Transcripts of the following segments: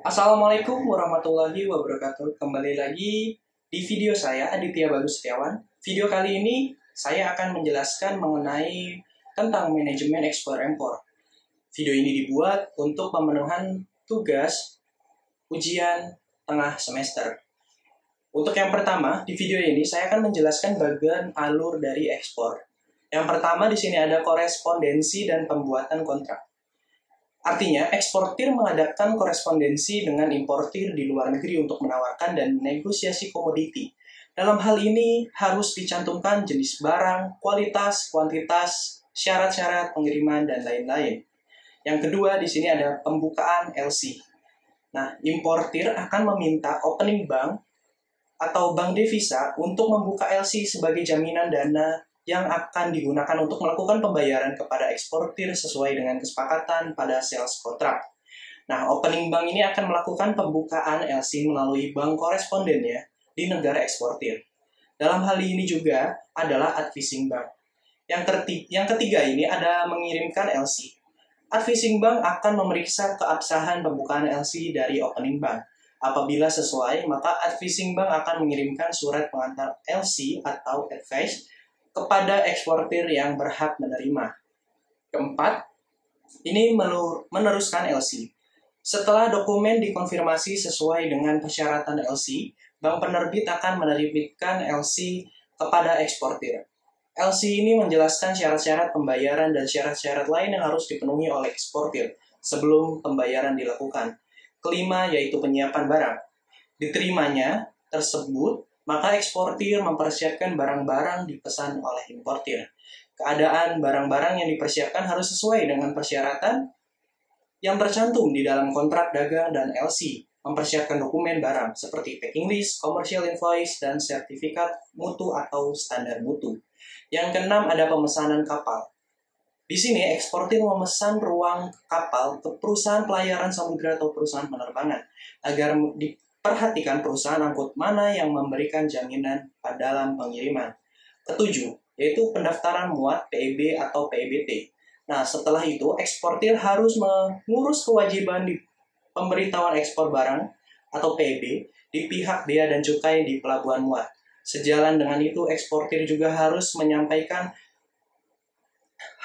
Assalamualaikum warahmatullahi wabarakatuh. Kembali lagi di video saya, Aditya Bagus Setiawan. Video kali ini saya akan menjelaskan mengenai tentang manajemen ekspor-impor. Video ini dibuat untuk pemenuhan tugas ujian tengah semester. Untuk yang pertama, di video ini saya akan menjelaskan bagian alur dari ekspor. Yang pertama di sini ada korespondensi dan pembuatan kontrak. Artinya, eksportir mengadakan korespondensi dengan importir di luar negeri untuk menawarkan dan negosiasi komoditi. Dalam hal ini harus dicantumkan jenis barang, kualitas, kuantitas, syarat-syarat pengiriman, dan lain-lain. Yang kedua, di sini ada pembukaan LC. Nah, importir akan meminta opening bank atau bank devisa untuk membuka LC sebagai jaminan dana yang akan digunakan untuk melakukan pembayaran kepada eksportir sesuai dengan kesepakatan pada sales kontrak. Nah, opening bank ini akan melakukan pembukaan LC melalui bank korespondennya di negara eksportir. Dalam hal ini juga adalah advising bank. Yang ketiga ini ada mengirimkan LC. Advising bank akan memeriksa keabsahan pembukaan LC dari opening bank. Apabila sesuai, maka advising bank akan mengirimkan surat pengantar LC atau advice kepada eksportir yang berhak menerima. Keempat, ini meneruskan LC. Setelah dokumen dikonfirmasi sesuai dengan persyaratan LC, bank penerbit akan menerbitkan LC kepada eksportir. LC ini menjelaskan syarat-syarat pembayaran dan syarat-syarat lain yang harus dipenuhi oleh eksportir sebelum pembayaran dilakukan. Kelima, yaitu penyiapan barang. Diterimanya tersebut, maka eksportir mempersiapkan barang-barang dipesan oleh importir. Keadaan barang-barang yang dipersiapkan harus sesuai dengan persyaratan yang tercantum di dalam kontrak dagang dan LC. Mempersiapkan dokumen barang seperti packing list, commercial invoice, dan sertifikat mutu atau standar mutu. Yang keenam ada pemesanan kapal. Di sini eksportir memesan ruang kapal ke perusahaan pelayaran samudera atau perusahaan penerbangan agar perhatikan perusahaan angkut mana yang memberikan jaminan dalam pengiriman. Ketujuh, yaitu pendaftaran muat PEB atau PEBT. Nah, setelah itu, eksportir harus mengurus kewajiban di pemberitahuan ekspor barang atau PEB di pihak bea dan cukai di pelabuhan muat. Sejalan dengan itu, eksportir juga harus menyampaikan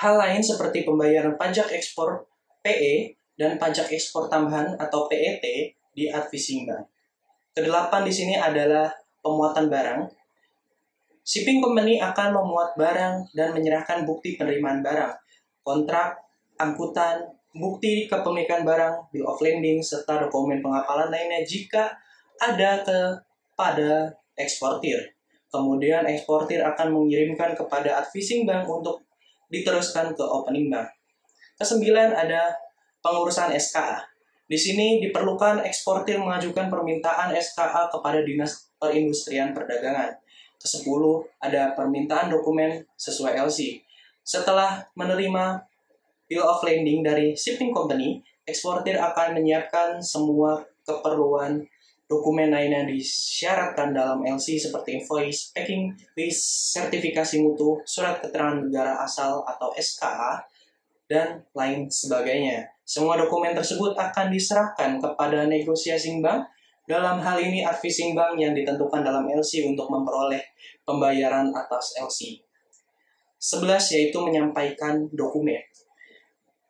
hal lain seperti pembayaran pajak ekspor PE dan pajak ekspor tambahan atau PET di advising bank. Kedelapan di sini adalah pemuatan barang. Shipping company akan memuat barang dan menyerahkan bukti penerimaan barang, kontrak, angkutan, bukti kepemilikan barang, bill of lading, serta dokumen pengapalan lainnya jika ada kepada eksportir. Kemudian eksportir akan mengirimkan kepada advising bank untuk diteruskan ke opening bank. Kesembilan ada pengurusan SKA. Di sini diperlukan eksportir mengajukan permintaan SKA kepada Dinas Perindustrian Perdagangan. Kesepuluh, ada permintaan dokumen sesuai LC. Setelah menerima bill of lading dari shipping company, eksportir akan menyiapkan semua keperluan dokumen lain yang disyaratkan dalam LC seperti invoice, packing list, sertifikasi mutu, surat keterangan negara asal atau SKA, dan lain sebagainya. Semua dokumen tersebut akan diserahkan kepada negosiasi bank, dalam hal ini advising bank yang ditentukan dalam LC untuk memperoleh pembayaran atas LC. 11 yaitu menyampaikan dokumen.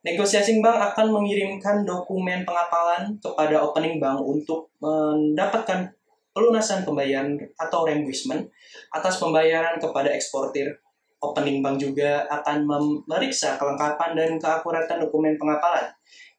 Negosiasi bank akan mengirimkan dokumen pengapalan kepada opening bank untuk mendapatkan pelunasan pembayaran atau reimbursement atas pembayaran kepada eksportir. Opening bank juga akan memeriksa kelengkapan dan keakuratan dokumen pengapalan.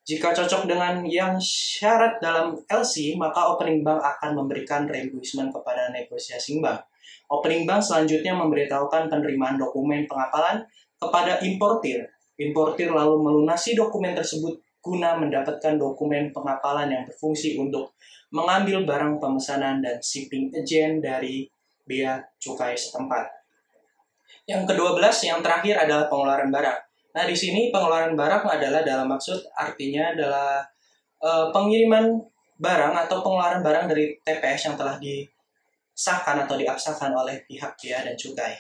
Jika cocok dengan yang syarat dalam LC, maka opening bank akan memberikan reimbursement kepada negosiasi bank. Opening bank selanjutnya memberitahukan penerimaan dokumen pengapalan kepada importir. Importir lalu melunasi dokumen tersebut guna mendapatkan dokumen pengapalan yang berfungsi untuk mengambil barang pemesanan dan shipping agent dari bea cukai setempat. Yang ke-12 yang terakhir adalah pengeluaran barang. Nah, di sini pengeluaran barang adalah dalam maksud artinya adalah pengiriman barang atau pengeluaran barang dari TPS yang telah disahkan atau diabsahkan oleh pihak bea dan cukai.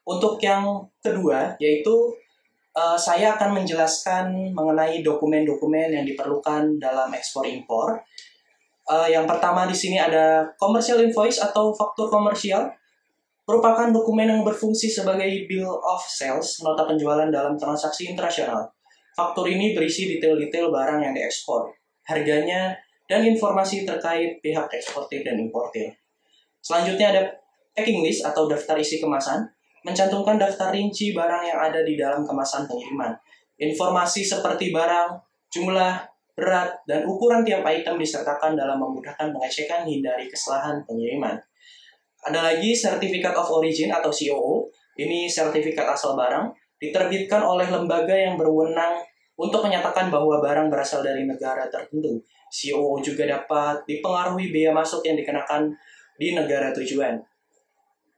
Untuk yang kedua yaitu saya akan menjelaskan mengenai dokumen-dokumen yang diperlukan dalam ekspor-impor. Yang pertama di sini ada commercial invoice atau faktur komersial, merupakan dokumen yang berfungsi sebagai bill of sales, nota penjualan dalam transaksi internasional. Faktur ini berisi detail-detail barang yang diekspor, harganya, dan informasi terkait pihak eksportir dan importir. Selanjutnya ada packing list atau daftar isi kemasan, mencantumkan daftar rinci barang yang ada di dalam kemasan pengiriman. Informasi seperti barang, jumlah, berat, dan ukuran tiap item disertakan dalam memudahkan pengecekan hindari kesalahan pengiriman. Ada lagi Certificate of Origin atau COO. Ini sertifikat asal barang, diterbitkan oleh lembaga yang berwenang untuk menyatakan bahwa barang berasal dari negara tertentu. COO juga dapat dipengaruhi bea masuk yang dikenakan di negara tujuan.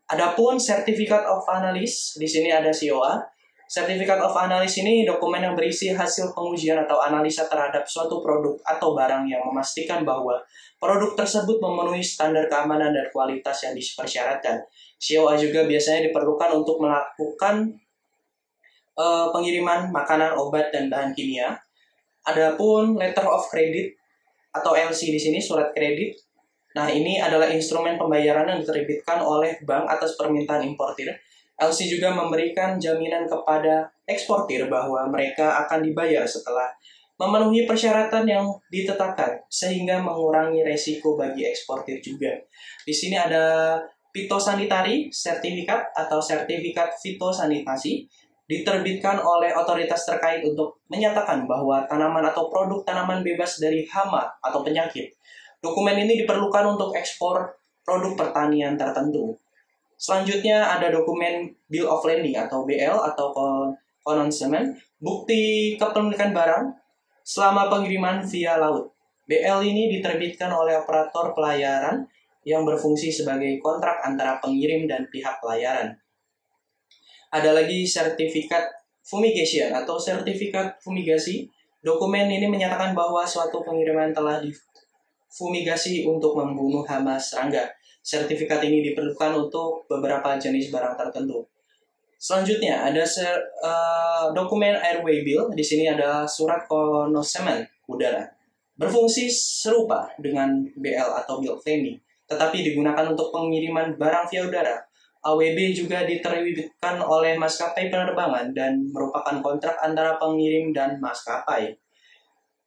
Adapun Certificate of Analysis, di sini ada COA. Certificate of Analysis ini dokumen yang berisi hasil pengujian atau analisa terhadap suatu produk atau barang yang memastikan bahwa produk tersebut memenuhi standar keamanan dan kualitas yang dipersyaratkan. COA juga biasanya diperlukan untuk melakukan pengiriman makanan, obat, dan bahan kimia. Adapun Letter of Credit atau LC di sini, surat kredit. Nah, ini adalah instrumen pembayaran yang diterbitkan oleh bank atas permintaan importir. LC juga memberikan jaminan kepada eksportir bahwa mereka akan dibayar setelah memenuhi persyaratan yang ditetapkan, sehingga mengurangi resiko bagi eksportir juga. Di sini ada Phytosanitary Certificate atau sertifikat fitosanitasi, diterbitkan oleh otoritas terkait untuk menyatakan bahwa tanaman atau produk tanaman bebas dari hama atau penyakit. Dokumen ini diperlukan untuk ekspor produk pertanian tertentu. Selanjutnya ada dokumen Bill of Landing atau BL atau Consignment, bukti kepemilikan barang selama pengiriman via laut. BL ini diterbitkan oleh operator pelayaran yang berfungsi sebagai kontrak antara pengirim dan pihak pelayaran. Ada lagi sertifikat fumigation atau sertifikat fumigasi. Dokumen ini menyatakan bahwa suatu pengiriman telah fumigasi untuk membunuh hama serangga. Sertifikat ini diperlukan untuk beberapa jenis barang tertentu. Selanjutnya ada dokumen Airway Bill. Di sini ada surat konosemen udara. Berfungsi serupa dengan BL atau Bill of Landing, tetapi digunakan untuk pengiriman barang via udara. AWB juga diterbitkan oleh maskapai penerbangan dan merupakan kontrak antara pengirim dan maskapai.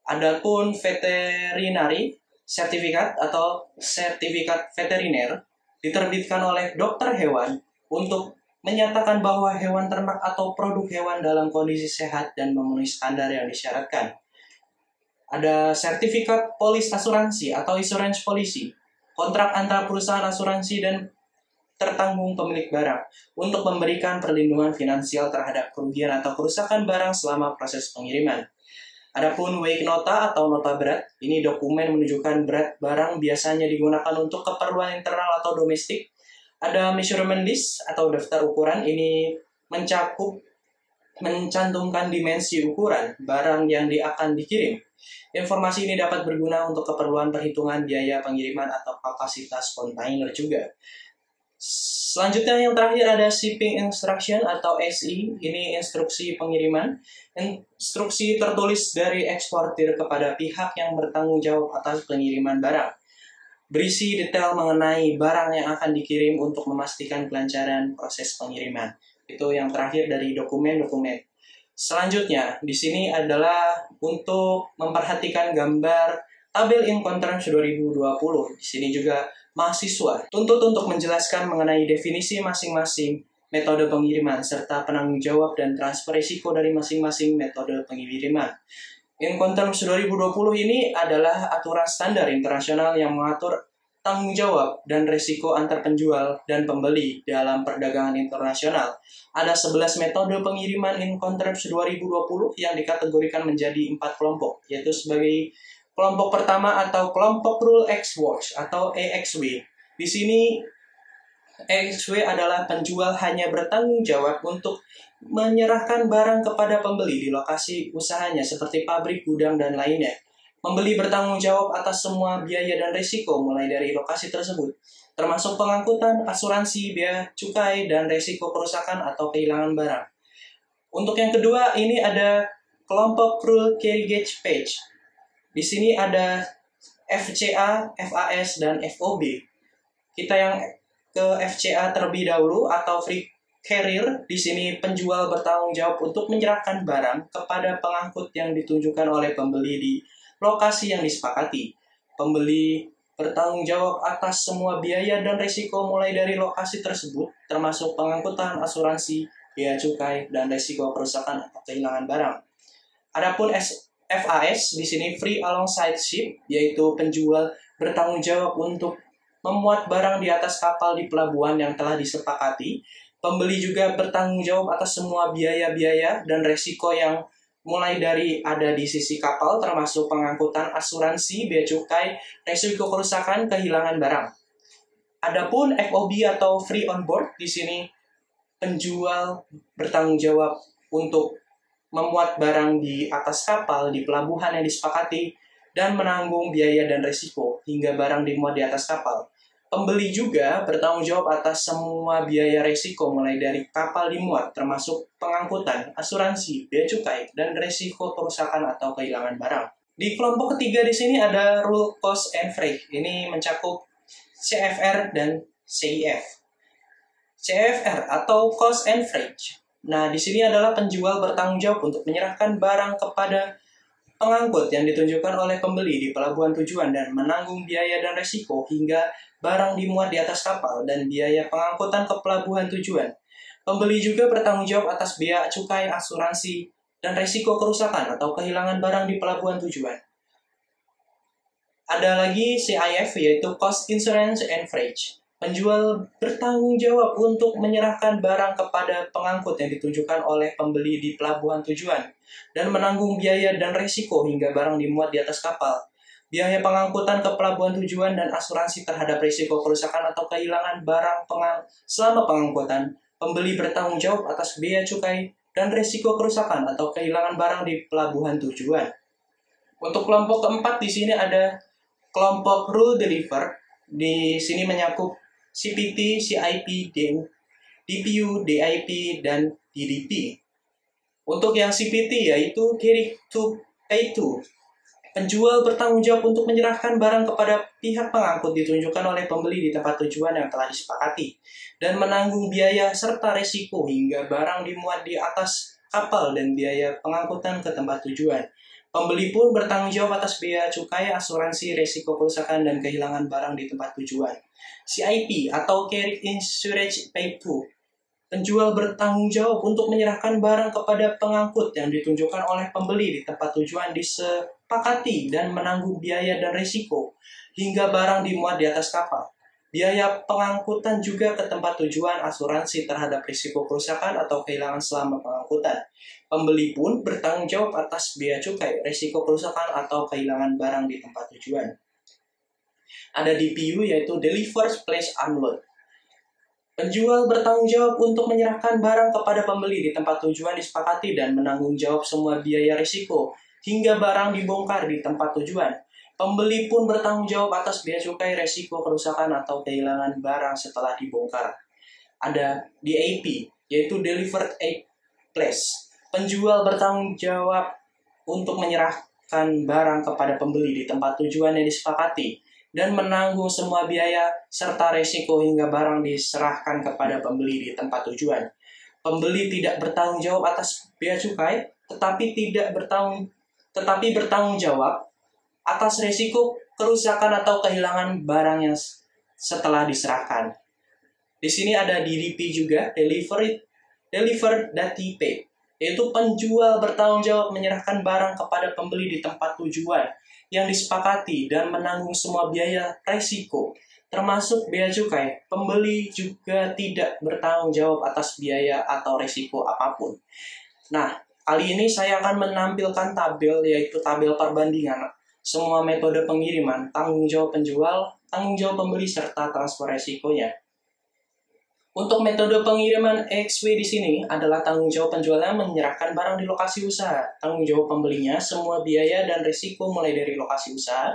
Adapun veterinary sertifikat atau sertifikat veteriner diterbitkan oleh dokter hewan untuk menyatakan bahwa hewan ternak atau produk hewan dalam kondisi sehat dan memenuhi standar yang disyaratkan. Ada sertifikat polis asuransi atau insurance policy, kontrak antara perusahaan asuransi dan tertanggung pemilik barang untuk memberikan perlindungan finansial terhadap kerugian atau kerusakan barang selama proses pengiriman. Adapun weight nota atau nota berat, ini dokumen menunjukkan berat barang biasanya digunakan untuk keperluan internal atau domestik. Ada measurement list atau daftar ukuran, ini mencantumkan dimensi ukuran barang yang akan dikirim. Informasi ini dapat berguna untuk keperluan perhitungan biaya pengiriman atau kapasitas kontainer juga. Selanjutnya yang terakhir ada shipping instruction atau SI. Ini instruksi pengiriman. Instruksi tertulis dari eksportir kepada pihak yang bertanggung jawab atas pengiriman barang. Berisi detail mengenai barang yang akan dikirim untuk memastikan kelancaran proses pengiriman. Itu yang terakhir dari dokumen-dokumen. Selanjutnya di sini adalah untuk memperhatikan gambar tabel Incoterms 2020. Di sini juga mahasiswa tuntut untuk menjelaskan mengenai definisi masing-masing metode pengiriman serta penanggung jawab dan transfer risiko dari masing-masing metode pengiriman. Incoterms 2020 ini adalah aturan standar internasional yang mengatur tanggung jawab dan risiko antar penjual dan pembeli dalam perdagangan internasional. Ada 11 metode pengiriman Incoterms 2020 yang dikategorikan menjadi 4 kelompok, yaitu sebagai kelompok pertama atau kelompok Rule X Watch atau EXW. Di sini EXW adalah penjual hanya bertanggung jawab untuk menyerahkan barang kepada pembeli di lokasi usahanya seperti pabrik, gudang, dan lainnya. Pembeli bertanggung jawab atas semua biaya dan risiko mulai dari lokasi tersebut, termasuk pengangkutan, asuransi, biaya cukai, dan risiko kerusakan atau kehilangan barang. Untuk yang kedua, ini ada kelompok Rule Carry Gauge Page. Di sini ada FCA, FAS, dan FOB. Kita yang ke FCA terlebih dahulu atau free carrier. Di sini penjual bertanggung jawab untuk menyerahkan barang kepada pengangkut yang ditunjukkan oleh pembeli di lokasi yang disepakati. Pembeli bertanggung jawab atas semua biaya dan risiko mulai dari lokasi tersebut, termasuk pengangkutan, asuransi, biaya cukai, dan risiko kerusakan atau kehilangan barang. Adapun FAS di sini free alongside ship, yaitu penjual bertanggung jawab untuk memuat barang di atas kapal di pelabuhan yang telah disepakati. Pembeli juga bertanggung jawab atas semua biaya-biaya dan resiko yang mulai dari ada di sisi kapal, termasuk pengangkutan, asuransi, bea cukai, resiko kerusakan, kehilangan barang. Adapun FOB atau free on board di sini penjual bertanggung jawab untuk memuat barang di atas kapal di pelabuhan yang disepakati dan menanggung biaya dan risiko hingga barang dimuat di atas kapal. Pembeli juga bertanggung jawab atas semua biaya risiko mulai dari kapal dimuat, termasuk pengangkutan, asuransi, bea cukai, dan risiko kerusakan atau kehilangan barang. Di kelompok ketiga di sini ada Rule Cost and Freight. Ini mencakup CFR dan CIF. CFR atau Cost and Freight. Nah, di sini adalah penjual bertanggung jawab untuk menyerahkan barang kepada pengangkut yang ditunjukkan oleh pembeli di pelabuhan tujuan dan menanggung biaya dan risiko hingga barang dimuat di atas kapal dan biaya pengangkutan ke pelabuhan tujuan. Pembeli juga bertanggung jawab atas biaya cukai, asuransi, dan risiko kerusakan atau kehilangan barang di pelabuhan tujuan. Ada lagi CIF, yaitu Cost Insurance and Freight. Penjual bertanggung jawab untuk menyerahkan barang kepada pengangkut yang ditunjukkan oleh pembeli di pelabuhan tujuan dan menanggung biaya dan risiko hingga barang dimuat di atas kapal. Biaya pengangkutan ke pelabuhan tujuan dan asuransi terhadap risiko kerusakan atau kehilangan barang selama pengangkutan. Pembeli bertanggung jawab atas biaya cukai dan risiko kerusakan atau kehilangan barang di pelabuhan tujuan. Untuk kelompok keempat di sini ada kelompok Rule Deliver. Di sini menyakup CPT, CIP, DPU, DIP, dan DDP. Untuk yang CPT yaitu Carry to Pay to. Penjual bertanggung jawab untuk menyerahkan barang kepada pihak pengangkut ditunjukkan oleh pembeli di tempat tujuan yang telah disepakati dan menanggung biaya serta risiko hingga barang dimuat di atas kapal dan biaya pengangkutan ke tempat tujuan. Pembeli pun bertanggung jawab atas biaya cukai, asuransi, risiko kerusakan, dan kehilangan barang di tempat tujuan. CIP atau Carried Insurance Paid To. Penjual bertanggung jawab untuk menyerahkan barang kepada pengangkut yang ditunjukkan oleh pembeli di tempat tujuan disepakati dan menanggung biaya dan risiko hingga barang dimuat di atas kapal. Biaya pengangkutan juga ke tempat tujuan, asuransi terhadap risiko kerusakan atau kehilangan selama pengangkutan. Pembeli pun bertanggung jawab atas biaya cukai, risiko kerusakan atau kehilangan barang di tempat tujuan. Ada DPU yaitu Deliver Place Unload. Penjual bertanggung jawab untuk menyerahkan barang kepada pembeli di tempat tujuan disepakati dan menanggung jawab semua biaya risiko hingga barang dibongkar di tempat tujuan. Pembeli pun bertanggung jawab atas biaya cukai, resiko kerusakan atau kehilangan barang setelah dibongkar. Ada DAP, yaitu Delivered at Place. Penjual bertanggung jawab untuk menyerahkan barang kepada pembeli di tempat tujuan yang disepakati dan menanggung semua biaya serta resiko hingga barang diserahkan kepada pembeli di tempat tujuan. Pembeli tidak bertanggung jawab atas biaya cukai, tetapi bertanggung jawab atas resiko kerusakan atau kehilangan barang yang setelah diserahkan. Di sini ada DDP juga, Delivered Dati Pay, yaitu penjual bertanggung jawab menyerahkan barang kepada pembeli di tempat tujuan yang disepakati dan menanggung semua biaya resiko, termasuk biaya cukai. Pembeli juga tidak bertanggung jawab atas biaya atau resiko apapun. Nah, kali ini saya akan menampilkan tabel, yaitu tabel perbandingan semua metode pengiriman, tanggung jawab penjual, tanggung jawab pembeli, serta transfer resikonya. Untuk metode pengiriman EXW di sini adalah tanggung jawab penjualnya menyerahkan barang di lokasi usaha, tanggung jawab pembelinya semua biaya dan risiko mulai dari lokasi usaha,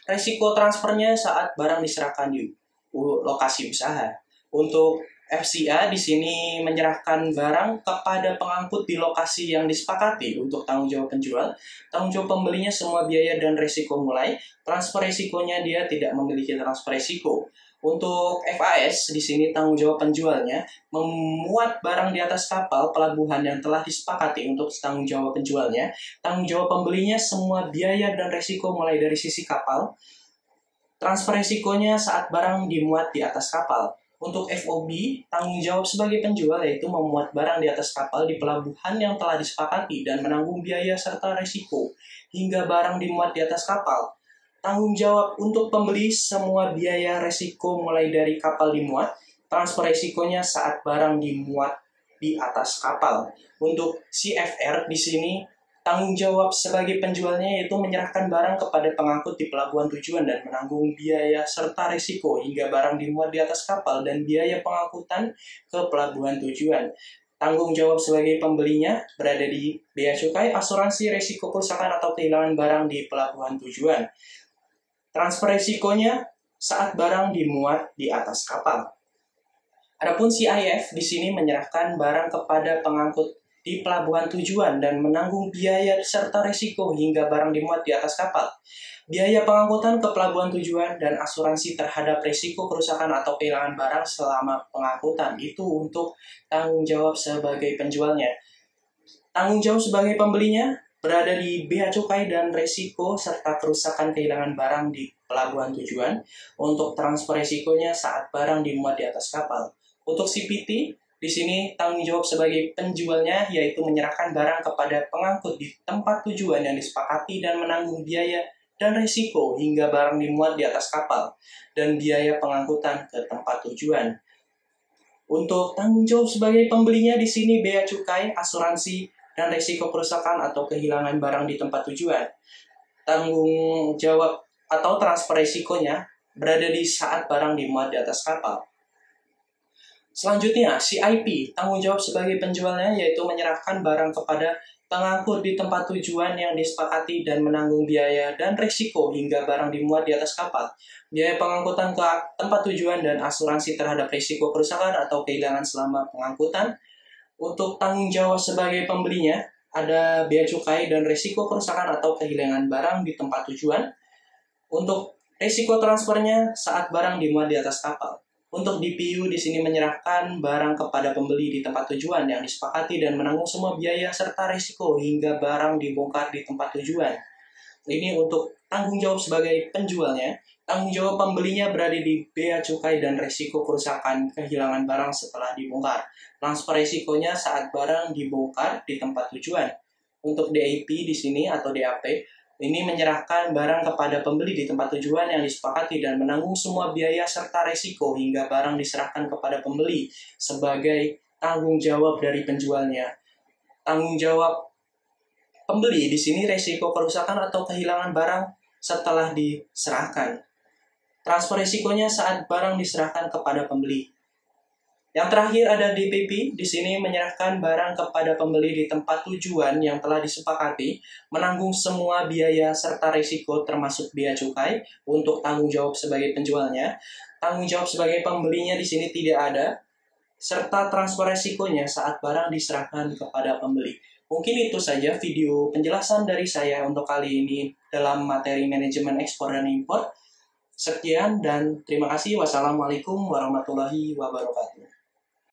risiko transfernya saat barang diserahkan di lokasi usaha. Untuk FCA di sini menyerahkan barang kepada pengangkut di lokasi yang disepakati untuk tanggung jawab penjual. Tanggung jawab pembelinya semua biaya dan resiko mulai. Transfer resikonya dia tidak memiliki transfer resiko. Untuk FAS di sini tanggung jawab penjualnya memuat barang di atas kapal pelabuhan yang telah disepakati untuk tanggung jawab penjualnya. Tanggung jawab pembelinya semua biaya dan resiko mulai dari sisi kapal. Transfer resikonya saat barang dimuat di atas kapal. Untuk FOB, tanggung jawab sebagai penjual yaitu memuat barang di atas kapal di pelabuhan yang telah disepakati dan menanggung biaya serta resiko hingga barang dimuat di atas kapal. Tanggung jawab untuk pembeli semua biaya resiko mulai dari kapal dimuat, transfer resikonya saat barang dimuat di atas kapal. Untuk CFR di sini tanggung jawab sebagai penjualnya yaitu menyerahkan barang kepada pengangkut di pelabuhan tujuan dan menanggung biaya serta risiko hingga barang dimuat di atas kapal dan biaya pengangkutan ke pelabuhan tujuan. Tanggung jawab sebagai pembelinya berada di bea cukai, asuransi risiko kerusakan atau kehilangan barang di pelabuhan tujuan. Transfer risikonya saat barang dimuat di atas kapal. Adapun CIF di sini menyerahkan barang kepada pengangkut di pelabuhan tujuan dan menanggung biaya serta resiko hingga barang dimuat di atas kapal. Biaya pengangkutan ke pelabuhan tujuan dan asuransi terhadap resiko kerusakan atau kehilangan barang selama pengangkutan itu untuk tanggung jawab sebagai penjualnya. Tanggung jawab sebagai pembelinya berada di bea cukai dan resiko serta kerusakan kehilangan barang di pelabuhan tujuan. Untuk transfer resikonya saat barang dimuat di atas kapal. Untuk CPT di sini tanggung jawab sebagai penjualnya yaitu menyerahkan barang kepada pengangkut di tempat tujuan yang disepakati dan menanggung biaya dan risiko hingga barang dimuat di atas kapal dan biaya pengangkutan ke tempat tujuan. Untuk tanggung jawab sebagai pembelinya di sini bea cukai, asuransi, dan risiko kerusakan atau kehilangan barang di tempat tujuan. Tanggung jawab atau transfer risikonya berada di saat barang dimuat di atas kapal. Selanjutnya, CIP, tanggung jawab sebagai penjualnya yaitu menyerahkan barang kepada pengangkut di tempat tujuan yang disepakati dan menanggung biaya dan risiko hingga barang dimuat di atas kapal. Biaya pengangkutan ke tempat tujuan dan asuransi terhadap risiko kerusakan atau kehilangan selama pengangkutan. Untuk tanggung jawab sebagai pembelinya, ada bea cukai dan risiko kerusakan atau kehilangan barang di tempat tujuan. Untuk risiko transfernya saat barang dimuat di atas kapal. Untuk DPU di sini menyerahkan barang kepada pembeli di tempat tujuan yang disepakati dan menanggung semua biaya serta risiko hingga barang dibongkar di tempat tujuan. Ini untuk tanggung jawab sebagai penjualnya. Tanggung jawab pembelinya berada di bea cukai dan risiko kerusakan kehilangan barang setelah dibongkar. Transfer risikonya saat barang dibongkar di tempat tujuan. Untuk DAP di sini atau DAP ini menyerahkan barang kepada pembeli di tempat tujuan yang disepakati dan menanggung semua biaya serta resiko hingga barang diserahkan kepada pembeli sebagai tanggung jawab dari penjualnya. Tanggung jawab pembeli di sini resiko kerusakan atau kehilangan barang setelah diserahkan. Transfer resikonya saat barang diserahkan kepada pembeli. Yang terakhir ada DPP, di sini menyerahkan barang kepada pembeli di tempat tujuan yang telah disepakati, menanggung semua biaya serta risiko termasuk bea cukai untuk tanggung jawab sebagai penjualnya. Tanggung jawab sebagai pembelinya di sini tidak ada, serta transfer risikonya saat barang diserahkan kepada pembeli. Mungkin itu saja video penjelasan dari saya untuk kali ini dalam materi manajemen ekspor dan impor. Sekian dan terima kasih. Wassalamualaikum warahmatullahi wabarakatuh.